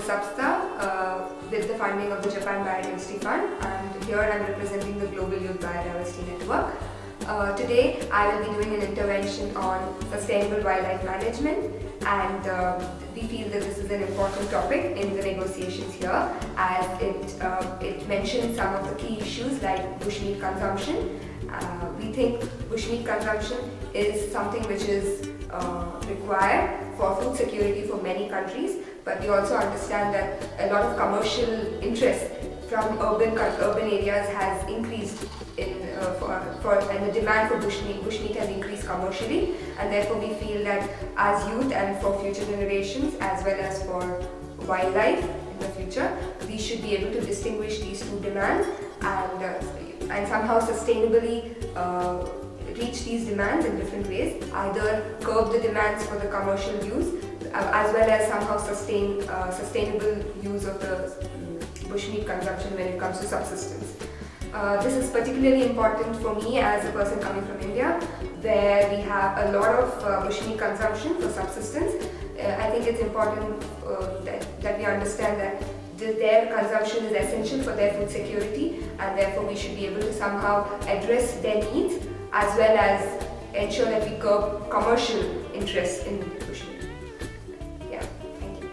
Sapsta with the funding of the Japan Biodiversity Fund, and here I am representing the Global Youth Biodiversity Network. Today I will be doing an intervention on sustainable wildlife management, and we feel that this is an important topic in the negotiations here, as it mentions some of the key issues like bushmeat consumption. We think bushmeat consumption is something which is required for food security for many countries, but we also understand that a lot of commercial interest from urban areas has increased and the demand for bushmeat has increased commercially, and therefore we feel that as youth and for future generations as well as for wildlife in the future, we should be able to distinguish these two demands and somehow sustainably reach these demands in different ways, either curb the demands for the commercial use as well as somehow sustainable use of the bushmeat consumption when it comes to subsistence. This is particularly important for me as a person coming from India, where we have a lot of bushmeat consumption for subsistence. I think it's important that we understand that their consumption is essential for their food security, and therefore we should be able to somehow address their needs as well as ensure that we curb commercial interest in bushmeat. Yeah, thank you.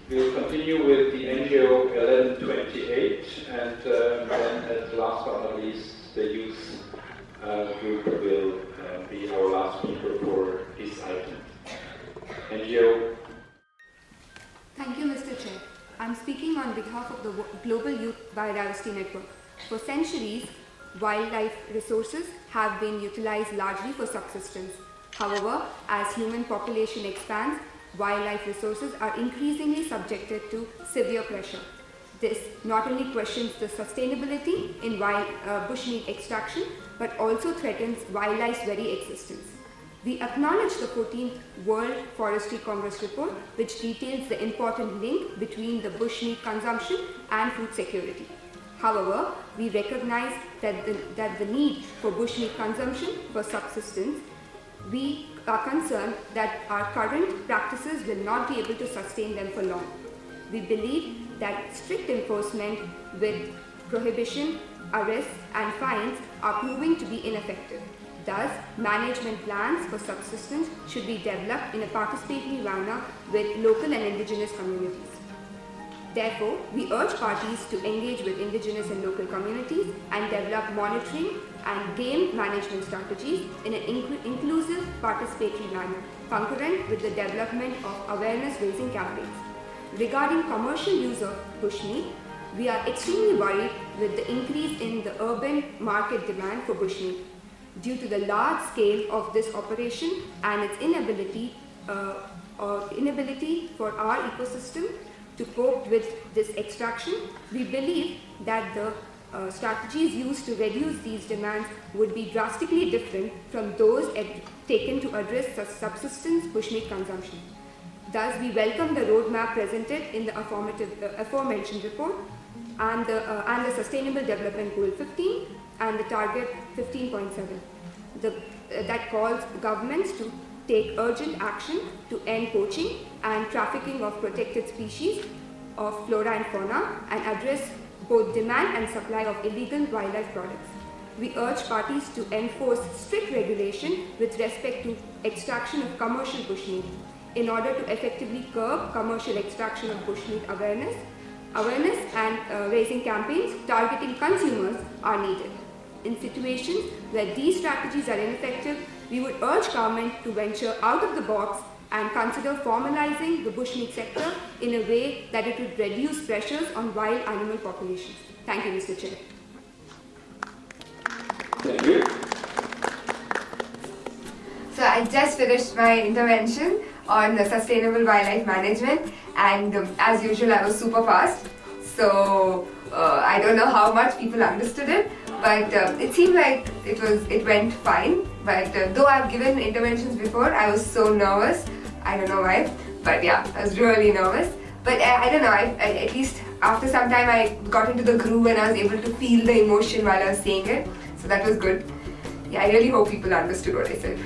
We will continue with the NGO 1128, and then at last but not least, the youth group will be our last speaker for this item. NGO. Thank you, Mr. Chair. I'm speaking on behalf of the Global Youth Biodiversity Network. For centuries, wildlife resources have been utilized largely for subsistence. However, as human population expands, wildlife resources are increasingly subjected to severe pressure. This not only questions the sustainability in bushmeat extraction, but also threatens wildlife's very existence. We acknowledge the 14th World Forestry Congress report, which details the important link between the bushmeat consumption and food security. However, we recognize that the need for bushmeat consumption for subsistence, we are concerned that our current practices will not be able to sustain them for long. We believe that strict enforcement with prohibition, arrests and fines are proving to be ineffective. Thus, management plans for subsistence should be developed in a participatory manner with local and indigenous communities. Therefore, we urge parties to engage with indigenous and local communities and develop monitoring and game management strategies in an inclusive, participatory manner, concurrent with the development of awareness-raising campaigns. Regarding commercial use of bushmeat, we are extremely worried with the increase in the urban market demand for bushmeat. Due to the large scale of this operation and its inability for our ecosystem to cope with this extraction, we believe that the strategies used to reduce these demands would be drastically different from those taken to address subsistence bushmeat consumption. Thus, we welcome the roadmap presented in the aforementioned report and the Sustainable Development Goal 15 and the Target 15.7 that calls governments to take urgent action to end poaching and trafficking of protected species of flora and fauna and address both demand and supply of illegal wildlife products. We urge parties to enforce strict regulation with respect to extraction of commercial bushmeat. In order to effectively curb commercial extraction of bushmeat, awareness and raising campaigns targeting consumers are needed. In situations where these strategies are ineffective, we would urge government to venture out of the box and consider formalizing the bushmeat sector in a way that it would reduce pressures on wild animal populations. Thank you, Mr. Chair. Thank you. So I just finished my intervention on the sustainable wildlife management, and as usual I was super fast. So I don't know how much people understood it, but it seemed like it went fine. But though I've given interventions before, I was so nervous. I don't know why, but yeah, I was really nervous. But I don't know, at least after some time I got into the groove and I was able to feel the emotion while I was saying it. So that was good. Yeah, I really hope people understood what I said.